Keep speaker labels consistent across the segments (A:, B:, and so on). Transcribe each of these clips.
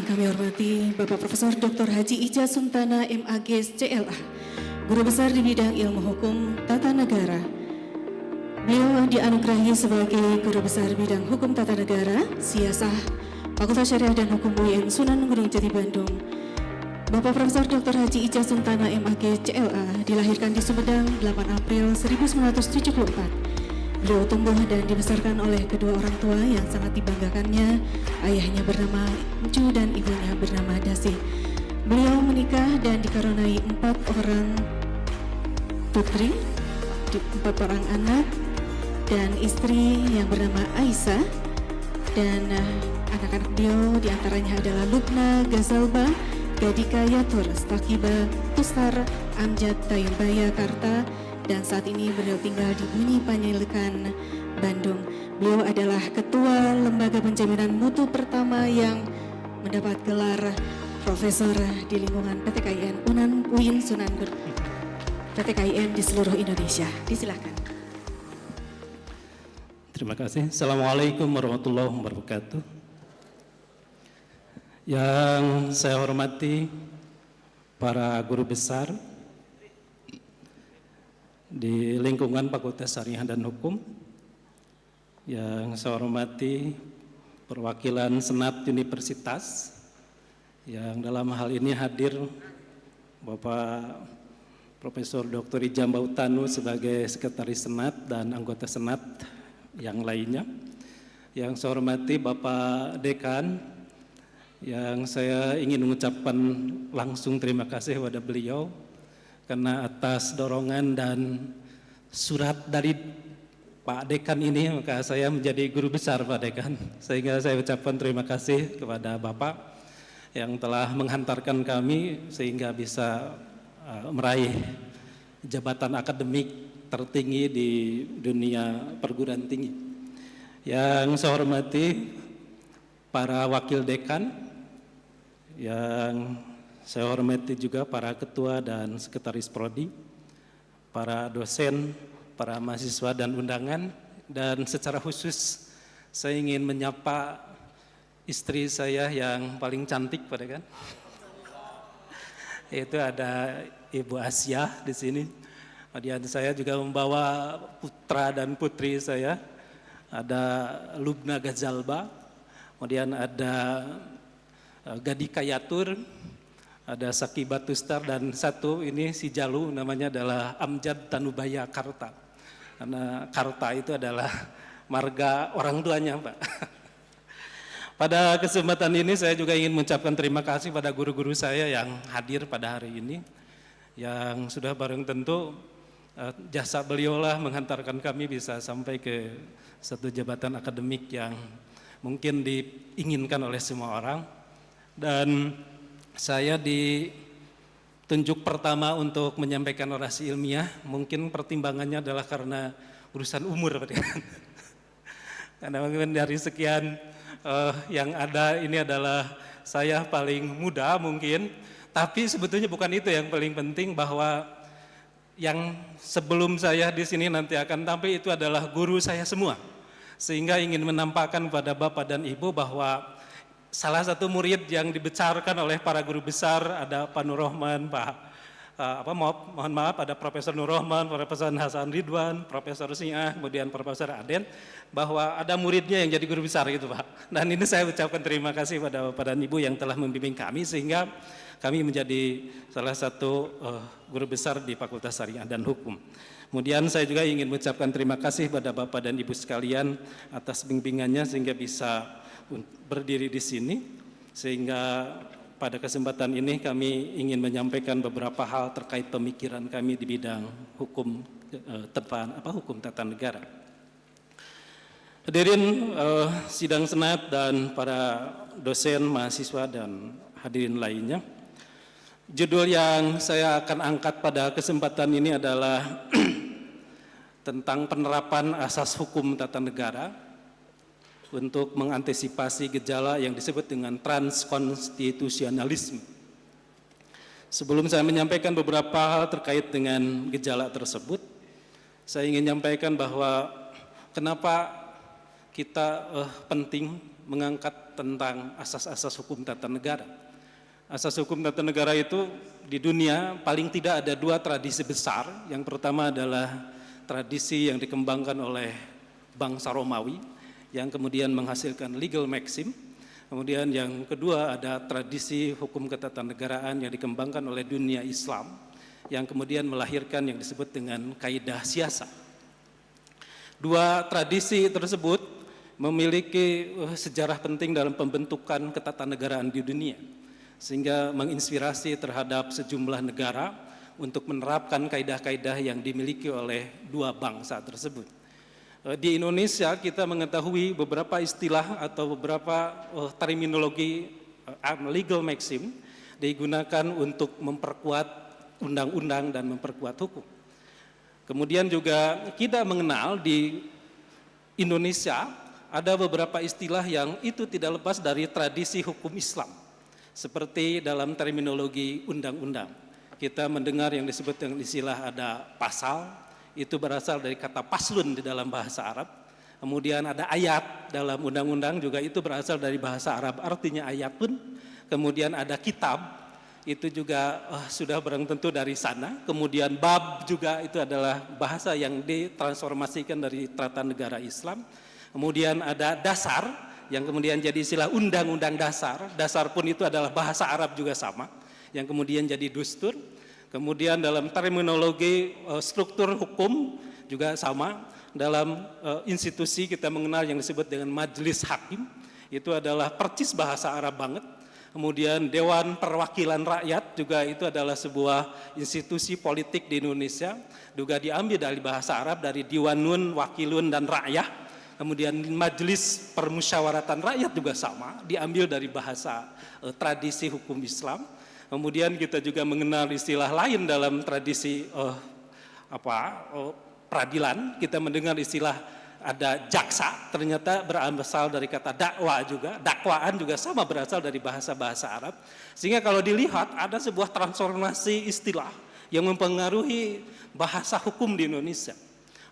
A: kami hormati Bapak Profesor Dr. Haji Ija Suntana MAG CLA, Guru Besar di bidang Ilmu Hukum Tata Negara. Beliau dianugerahi sebagai Guru Besar bidang Hukum Tata Negara, Siasah, Fakultas Syariah dan Hukum UIN Sunan Gunung Jati Bandung. Bapak Profesor Dr. Haji Ija Suntana MAG CLA dilahirkan di Sumedang 8 April 1974. Beliau tumbuh dan dibesarkan oleh kedua orang tua yang sangat dibanggakannya. Ayahnya bernama Emcu dan ibunya bernama Dasih. Beliau menikah dan dikaruniai 4 orang putri, 4 orang anak, dan istri yang bernama Aisyah. Dan anak-anak beliau diantaranya adalah Lubna Gazalba, Gadika Yatur, Stakiba, Tustar, Amjad, Tayumbaya, Karta, dan saat ini beliau tinggal di Bunyi Panjaitan, Bandung. Beliau adalah Ketua Lembaga Penjaminan Mutu pertama yang mendapat gelar Profesor di lingkungan PT KIN UIN Sunan Gunung, PT KIN di seluruh Indonesia. Disilakan.
B: Terima kasih. Assalamualaikum warahmatullahi wabarakatuh. Yang saya hormati para guru besar di lingkungan Fakultas Syariah dan Hukum, yang saya hormati perwakilan Senat Universitas, yang dalam hal ini hadir Bapak Profesor Dr. Ija Bautanu sebagai Sekretaris Senat dan anggota Senat yang lainnya, yang saya hormati Bapak Dekan, yang saya ingin mengucapkan langsung terima kasih kepada beliau karena atas dorongan dan surat dari Pak Dekan ini, maka saya menjadi guru besar Pak Dekan. Sehingga saya ucapkan terima kasih kepada Bapak yang telah menghantarkan kami sehingga bisa meraih jabatan akademik tertinggi di dunia perguruan tinggi. Yang saya hormati para wakil dekan, yang saya hormati juga para ketua dan sekretaris prodi, para dosen, para mahasiswa dan undangan, dan secara khusus saya ingin menyapa istri saya yang paling cantik Pak Dekan. Itu ada Ibu Asia di sini. Kemudian saya juga membawa putra dan putri saya, ada Lubna Gazalba, kemudian ada Gadika Yatur, ada Sakiba Tustar, dan satu ini si Jalu namanya adalah Amjad Tanubaya Karta. Karena Karta itu adalah marga orang tuanya Pak. Pada kesempatan ini saya juga ingin mengucapkan terima kasih pada guru-guru saya yang hadir pada hari ini, yang sudah bareng tentu jasa beliaulah menghantarkan kami bisa sampai ke satu jabatan akademik yang mungkin diinginkan oleh semua orang. Dan saya ditunjuk pertama untuk menyampaikan orasi ilmiah, mungkin pertimbangannya adalah karena urusan umur Pak Dekan. Karena mungkin dari sekian yang ada ini adalah saya paling muda mungkin, tapi sebetulnya bukan itu yang paling penting, bahwa yang sebelum saya di sini nanti akan tampil itu adalah guru saya semua. Sehingga ingin menampakkan kepada Bapak dan Ibu bahwa salah satu murid yang dibesarkan oleh para guru besar, ada Pak Nur Rahman, mohon maaf, ada Profesor Nur Rahman, Profesor Hasan Ridwan, Profesor Siah, kemudian Profesor Aden, bahwa ada muridnya yang jadi guru besar gitu Pak. Dan ini saya ucapkan terima kasih pada Bapak dan Ibu yang telah membimbing kami sehingga kami menjadi salah satu guru besar di Fakultas Syariah dan Hukum. Kemudian saya juga ingin mengucapkan terima kasih pada Bapak dan Ibu sekalian atas bimbingannya sehingga bisa berdiri di sini, sehingga pada kesempatan ini kami ingin menyampaikan beberapa hal terkait pemikiran kami di bidang hukum hukum tata negara. Hadirin sidang senat dan para dosen, mahasiswa dan hadirin lainnya. Judul yang saya akan angkat pada kesempatan ini adalah tentang penerapan asas hukum tata negara untuk mengantisipasi gejala yang disebut dengan transkonstitusionalisme. Sebelum saya menyampaikan beberapa hal terkait dengan gejala tersebut, saya ingin menyampaikan bahwa kenapa kita penting mengangkat tentang asas-asas hukum tata negara. Asas hukum tata negara itu di dunia paling tidak ada dua tradisi besar. Yang pertama adalah tradisi yang dikembangkan oleh bangsa Romawi yang kemudian menghasilkan legal maxim. Kemudian yang kedua ada tradisi hukum ketatanegaraan yang dikembangkan oleh dunia Islam yang kemudian melahirkan yang disebut dengan kaidah siasa. Dua tradisi tersebut memiliki sejarah penting dalam pembentukan ketatanegaraan di dunia, sehingga menginspirasi terhadap sejumlah negara untuk menerapkan kaidah-kaidah yang dimiliki oleh dua bangsa tersebut. Di Indonesia kita mengetahui beberapa istilah atau beberapa terminologi legal maxim digunakan untuk memperkuat undang-undang dan memperkuat hukum. Kemudian juga kita mengenal di Indonesia ada beberapa istilah yang itu tidak lepas dari tradisi hukum Islam. Seperti dalam terminologi undang-undang. Kita mendengar yang disebut dengan istilah ada pasal, itu berasal dari kata paslun di dalam bahasa Arab. Kemudian ada ayat dalam undang-undang juga itu berasal dari bahasa Arab, artinya ayatun. Kemudian ada kitab, itu juga sudah barang tentu dari sana. Kemudian bab juga itu adalah bahasa yang ditransformasikan dari tata negara Islam. Kemudian ada dasar, yang kemudian jadi istilah undang-undang dasar. Dasar pun itu adalah bahasa Arab juga sama, yang kemudian jadi dustur. Kemudian dalam terminologi struktur hukum juga sama. Dalam institusi kita mengenal yang disebut dengan majelis hakim. Itu adalah percis bahasa Arab banget. Kemudian Dewan Perwakilan Rakyat juga itu adalah sebuah institusi politik di Indonesia. Juga diambil dari bahasa Arab, dari Diwanun, Wakilun, dan Rakyah. Kemudian Majelis Permusyawaratan Rakyat juga sama, diambil dari bahasa tradisi hukum Islam. Kemudian kita juga mengenal istilah lain dalam tradisi peradilan. Kita mendengar istilah ada jaksa, ternyata berasal dari kata dakwah juga. Dakwaan juga sama berasal dari bahasa-bahasa Arab. Sehingga kalau dilihat ada sebuah transformasi istilah yang mempengaruhi bahasa hukum di Indonesia.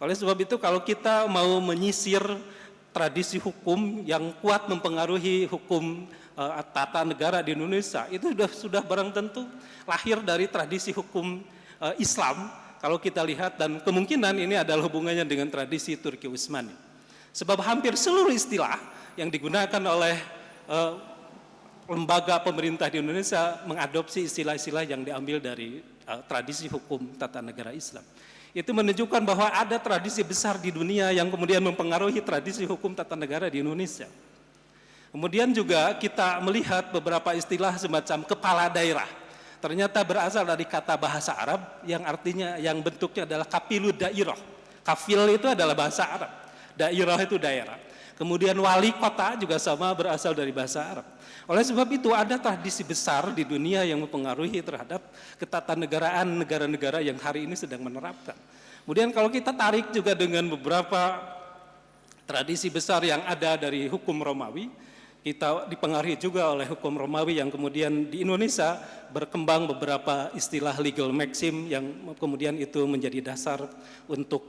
B: Oleh sebab itu kalau kita mau menyisir tradisi hukum yang kuat mempengaruhi hukum tata negara di Indonesia, itu sudah barang tentu lahir dari tradisi hukum Islam kalau kita lihat, dan kemungkinan ini adalah hubungannya dengan tradisi Turki Utsmani. Sebab hampir seluruh istilah yang digunakan oleh lembaga pemerintah di Indonesia mengadopsi istilah-istilah yang diambil dari tradisi hukum tata negara Islam. Itu menunjukkan bahwa ada tradisi besar di dunia yang kemudian mempengaruhi tradisi hukum tata negara di Indonesia. Kemudian juga kita melihat beberapa istilah semacam kepala daerah. Ternyata berasal dari kata bahasa Arab yang artinya, yang bentuknya adalah kapilu dairah. Kafil itu adalah bahasa Arab, dairah itu daerah. Kemudian wali kota juga sama berasal dari bahasa Arab. Oleh sebab itu ada tradisi besar di dunia yang mempengaruhi terhadap ketatanegaraan negara-negara yang hari ini sedang menerapkan. Kemudian kalau kita tarik juga dengan beberapa tradisi besar yang ada dari hukum Romawi, kita dipengaruhi juga oleh hukum Romawi yang kemudian di Indonesia berkembang beberapa istilah legal maxim yang kemudian itu menjadi dasar untuk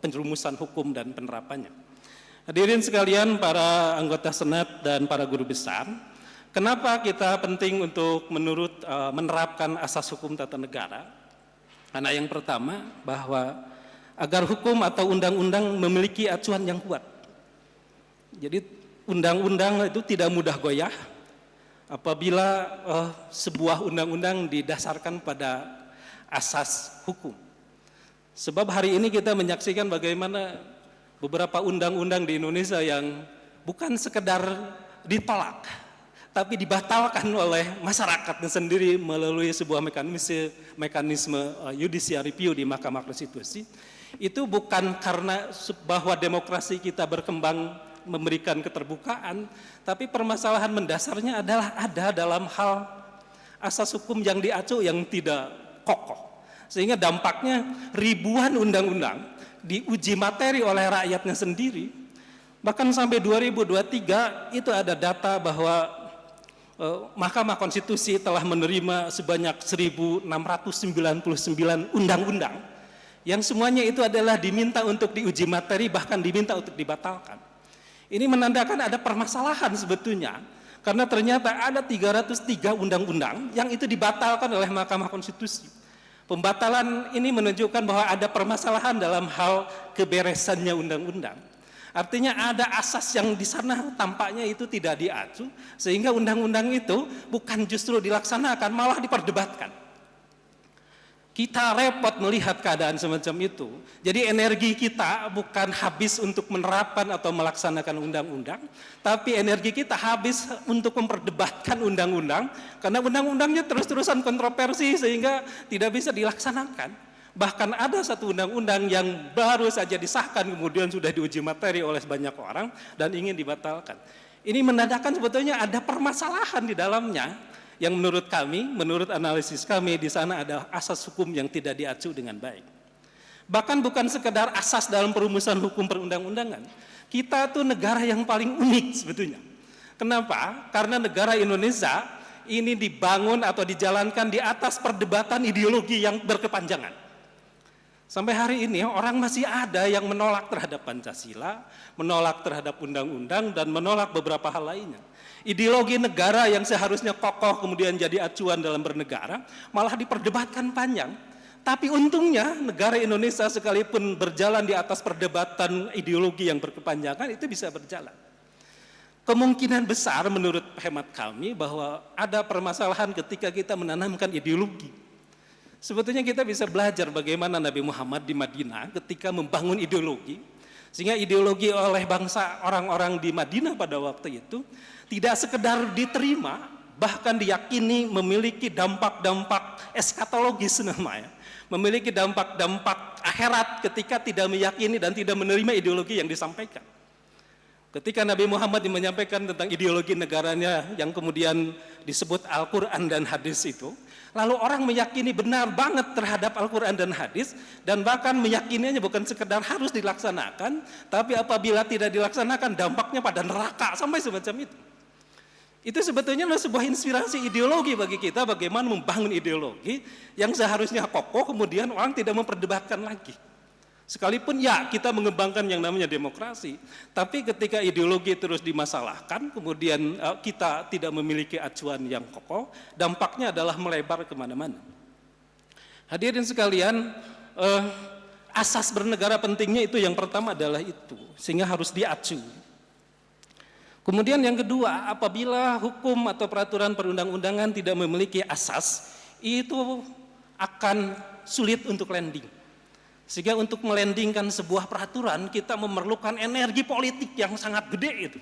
B: penrumusan hukum dan penerapannya. Hadirin sekalian, para anggota Senat dan para guru besar, kenapa kita penting untuk menerapkan asas hukum tata negara? Karena yang pertama bahwa agar hukum atau undang-undang memiliki acuan yang kuat. Jadi undang-undang itu tidak mudah goyah apabila sebuah undang-undang didasarkan pada asas hukum. Sebab hari ini kita menyaksikan bagaimana beberapa undang-undang di Indonesia yang bukan sekedar ditolak, tapi dibatalkan oleh masyarakatnya sendiri melalui sebuah mekanisme judicial review di Mahkamah Konstitusi. Itu bukan karena bahwa demokrasi kita berkembang memberikan keterbukaan, tapi permasalahan mendasarnya adalah ada dalam hal asas hukum yang diacu yang tidak kokoh. Sehingga dampaknya ribuan undang-undang diuji materi oleh rakyatnya sendiri. Bahkan sampai 2023 itu ada data bahwa Mahkamah Konstitusi telah menerima sebanyak 1.699 undang-undang yang semuanya itu adalah diminta untuk diuji materi, bahkan diminta untuk dibatalkan. Ini menandakan ada permasalahan sebetulnya, karena ternyata ada 303 undang-undang yang itu dibatalkan oleh Mahkamah Konstitusi. Pembatalan ini menunjukkan bahwa ada permasalahan dalam hal keberesannya undang-undang. Artinya ada asas yang di sana tampaknya itu tidak diacu, sehingga undang-undang itu bukan justru dilaksanakan, malah diperdebatkan. Kita repot melihat keadaan semacam itu. Jadi energi kita bukan habis untuk menerapkan atau melaksanakan undang-undang, tapi energi kita habis untuk memperdebatkan undang-undang, karena undang-undangnya terus-terusan kontroversi sehingga tidak bisa dilaksanakan. Bahkan ada satu undang-undang yang baru saja disahkan kemudian sudah diuji materi oleh banyak orang dan ingin dibatalkan. Ini menandakan sebetulnya ada permasalahan di dalamnya, yang menurut kami, menurut analisis kami di sana ada asas hukum yang tidak diacu dengan baik. Bahkan bukan sekedar asas dalam perumusan hukum perundang-undangan. Kita tuh negara yang paling unik sebetulnya. Kenapa? Karena negara Indonesia ini dibangun atau dijalankan di atas perdebatan ideologi yang berkepanjangan. Sampai hari ini orang masih ada yang menolak terhadap Pancasila, menolak terhadap undang-undang, dan menolak beberapa hal lainnya. Ideologi negara yang seharusnya kokoh kemudian jadi acuan dalam bernegara malah diperdebatkan panjang. Tapi untungnya negara Indonesia sekalipun berjalan di atas perdebatan ideologi yang berkepanjangan itu bisa berjalan. Kemungkinan besar menurut hemat kami bahwa ada permasalahan ketika kita menanamkan ideologi. Sebetulnya kita bisa belajar bagaimana Nabi Muhammad di Madinah ketika membangun ideologi, sehingga ideologi oleh bangsa orang-orang di Madinah pada waktu itu tidak sekedar diterima, bahkan diyakini memiliki dampak-dampak eskatologis namanya, memiliki dampak-dampak akhirat ketika tidak meyakini dan tidak menerima ideologi yang disampaikan. Ketika Nabi Muhammad menyampaikan tentang ideologi negaranya yang kemudian disebut Al-Quran dan hadis itu, lalu orang meyakini benar banget terhadap Al-Quran dan hadis, dan bahkan meyakininya bukan sekedar harus dilaksanakan, tapi apabila tidak dilaksanakan dampaknya pada neraka, sampai semacam itu. Itu sebetulnya adalah sebuah inspirasi ideologi bagi kita bagaimana membangun ideologi yang seharusnya kokoh, kemudian orang tidak memperdebatkan lagi. Sekalipun ya kita mengembangkan yang namanya demokrasi, tapi ketika ideologi terus dimasalahkan, kemudian kita tidak memiliki acuan yang kokoh, dampaknya adalah melebar kemana-mana. Hadirin sekalian, asas bernegara pentingnya itu yang pertama adalah itu, sehingga harus diacu. Kemudian yang kedua, apabila hukum atau peraturan perundang-undangan tidak memiliki asas, itu akan sulit untuk landing. Sehingga untuk melandingkan sebuah peraturan, kita memerlukan energi politik yang sangat gede itu.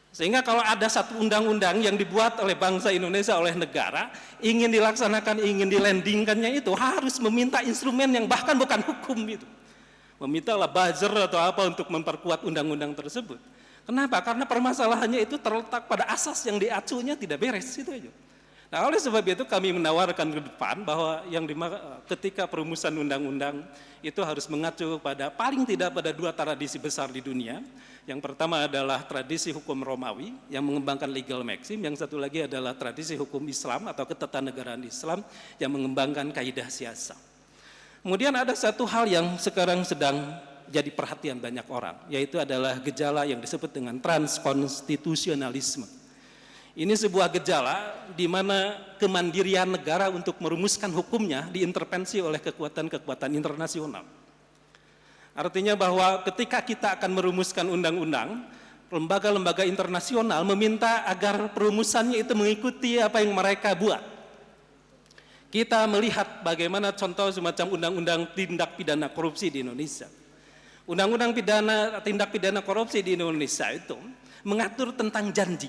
B: Sehingga kalau ada satu undang-undang yang dibuat oleh bangsa Indonesia, oleh negara, ingin dilaksanakan, ingin dilandingkannya itu harus meminta instrumen yang bahkan bukan hukum itu. Memintalah buzzer atau apa untuk memperkuat undang-undang tersebut. Kenapa? Karena permasalahannya itu terletak pada asas yang diacunya tidak beres, itu aja. Nah, oleh sebab itu kami menawarkan ke depan bahwa ketika perumusan undang-undang itu harus mengacu pada paling tidak pada dua tradisi besar di dunia. Yang pertama adalah tradisi hukum Romawi yang mengembangkan legal maxim, yang satu lagi adalah tradisi hukum Islam atau ketatanegaraan Islam yang mengembangkan kaidah siasa. Kemudian ada satu hal yang sekarang sedang jadi perhatian banyak orang, yaitu adalah gejala yang disebut dengan transkonstitusionalisme. Ini sebuah gejala di mana kemandirian negara untuk merumuskan hukumnya diintervensi oleh kekuatan-kekuatan internasional. Artinya bahwa ketika kita akan merumuskan undang-undang, lembaga-lembaga internasional meminta agar perumusannya itu mengikuti apa yang mereka buat. Kita melihat bagaimana contoh semacam undang-undang tindak pidana korupsi di Indonesia. Undang-undang tindak pidana korupsi di Indonesia itu mengatur tentang janji.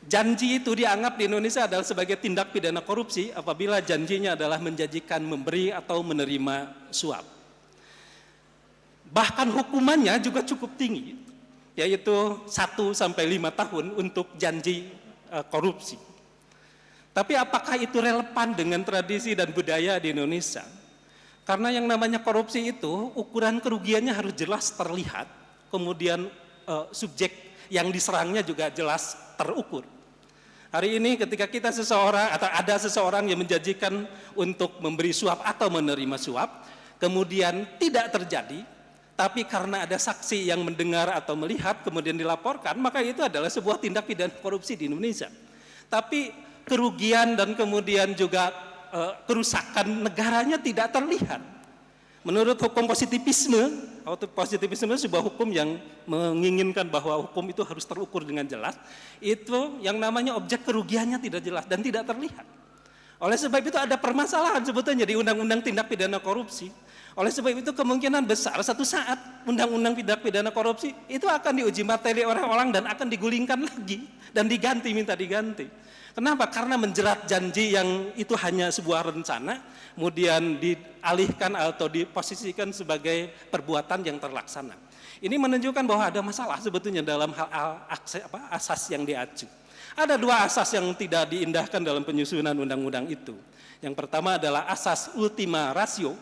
B: Janji itu dianggap di Indonesia adalah sebagai tindak pidana korupsi apabila janjinya adalah menjanjikan memberi atau menerima suap. Bahkan hukumannya juga cukup tinggi, yaitu 1 sampai 5 tahun untuk janji korupsi. Tapi apakah itu relevan dengan tradisi dan budaya di Indonesia? Karena yang namanya korupsi itu ukuran kerugiannya harus jelas terlihat, kemudian subjek yang diserangnya juga jelas terukur. Hari ini ketika kita seseorang atau ada seseorang yang menjanjikan untuk memberi suap atau menerima suap, kemudian tidak terjadi, tapi karena ada saksi yang mendengar atau melihat kemudian dilaporkan, maka itu adalah sebuah tindak pidana korupsi di Indonesia. Tapi kerugian dan kemudian juga kerusakan negaranya tidak terlihat. Menurut hukum positivisme sebuah hukum yang menginginkan bahwa hukum itu harus terukur dengan jelas, itu yang namanya objek kerugiannya tidak jelas dan tidak terlihat. Oleh sebab itu ada permasalahan sebetulnya di Undang-Undang Tindak Pidana Korupsi. Oleh sebab itu kemungkinan besar satu saat Undang-Undang Tindak Pidana Korupsi itu akan diuji materi orang-orang dan akan digulingkan lagi dan minta diganti. Kenapa? Karena menjerat janji yang itu hanya sebuah rencana, kemudian dialihkan atau diposisikan sebagai perbuatan yang terlaksana. Ini menunjukkan bahwa ada masalah sebetulnya dalam hal asas yang diacu. Ada dua asas yang tidak diindahkan dalam penyusunan undang-undang itu. Yang pertama adalah asas ultima ratio.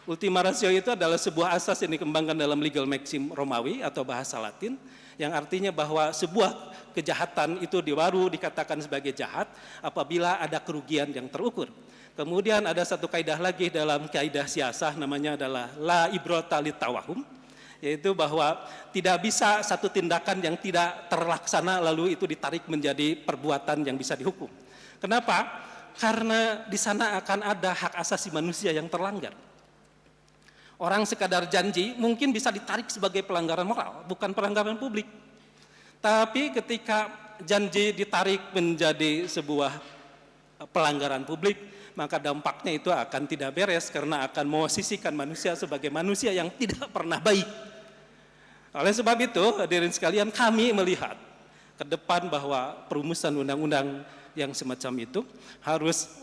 B: Ultima ratio itu adalah sebuah asas yang dikembangkan dalam legal maxim Romawi atau bahasa Latin, yang artinya bahwa sebuah kejahatan itu baru dikatakan sebagai jahat apabila ada kerugian yang terukur. Kemudian ada satu kaidah lagi dalam kaidah siasah, namanya adalah la ibrata litawahum, yaitu bahwa tidak bisa satu tindakan yang tidak terlaksana lalu itu ditarik menjadi perbuatan yang bisa dihukum. Kenapa? Karena di sana akan ada hak asasi manusia yang terlanggar. Orang sekadar janji mungkin bisa ditarik sebagai pelanggaran moral, bukan pelanggaran publik. Tapi ketika janji ditarik menjadi sebuah pelanggaran publik, maka dampaknya itu akan tidak beres karena akan memosisikan manusia sebagai manusia yang tidak pernah baik. Oleh sebab itu, hadirin sekalian, kami melihat ke depan bahwa perumusan undang-undang yang semacam itu harus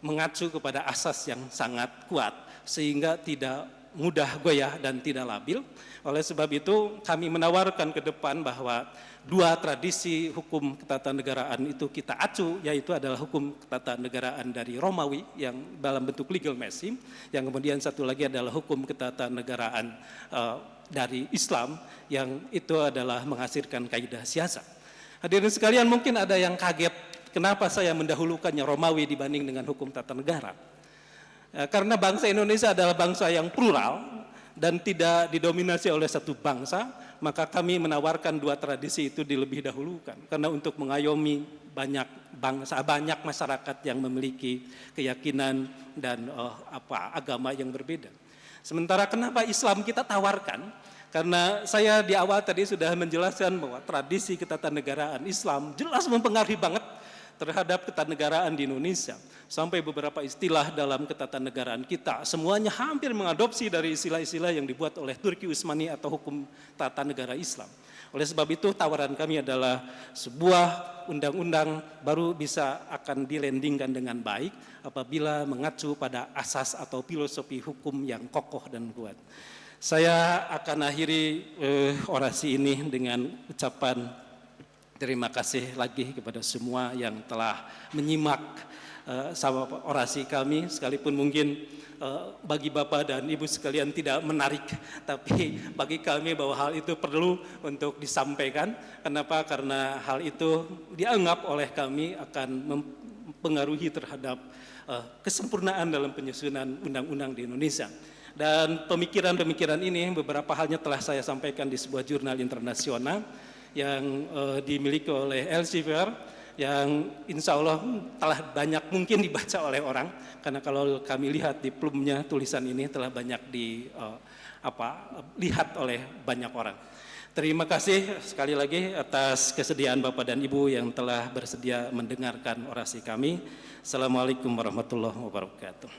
B: mengacu kepada asas yang sangat kuat sehingga tidak mudah goyah dan tidak labil. Oleh sebab itu kami menawarkan ke depan bahwa dua tradisi hukum ketatanegaraan itu kita acu, yaitu adalah hukum ketatanegaraan dari Romawi yang dalam bentuk legal maxim, yang kemudian satu lagi adalah hukum ketatanegaraan dari Islam yang itu adalah menghasilkan kaidah siasat. Hadirin sekalian, mungkin ada yang kaget kenapa saya mendahulukannya Romawi dibanding dengan hukum tata negara. Karena bangsa Indonesia adalah bangsa yang plural dan tidak didominasi oleh satu bangsa, maka kami menawarkan dua tradisi itu dilebih dahulukan. Karena untuk mengayomi banyak bangsa, banyak masyarakat yang memiliki keyakinan dan agama yang berbeda. Sementara kenapa Islam kita tawarkan? Karena saya di awal tadi sudah menjelaskan bahwa tradisi ketatanegaraan Islam jelas mempengaruhi banget terhadap ketatanegaraan di Indonesia. Sampai beberapa istilah dalam ketatanegaraan kita semuanya hampir mengadopsi dari istilah-istilah yang dibuat oleh Turki Utsmani atau hukum tata negara Islam. Oleh sebab itu tawaran kami adalah sebuah undang-undang baru bisa akan dilandingkan dengan baik apabila mengacu pada asas atau filosofi hukum yang kokoh dan kuat. Saya akan akhiri orasi ini dengan ucapan terima kasih lagi kepada semua yang telah menyimak orasi kami, sekalipun mungkin bagi Bapak dan Ibu sekalian tidak menarik, tapi bagi kami bahwa hal itu perlu untuk disampaikan. Kenapa? Karena hal itu dianggap oleh kami akan mempengaruhi terhadap kesempurnaan dalam penyusunan undang-undang di Indonesia. Dan pemikiran-pemikiran ini beberapa halnya telah saya sampaikan di sebuah jurnal internasional yang dimiliki oleh Elsevier, yang insya Allah telah banyak mungkin dibaca oleh orang, karena kalau kami lihat di plumnya tulisan ini telah banyak dilihat oleh banyak orang. Terima kasih sekali lagi atas kesediaan Bapak dan Ibu yang telah bersedia mendengarkan orasi kami. Assalamualaikum warahmatullahi wabarakatuh.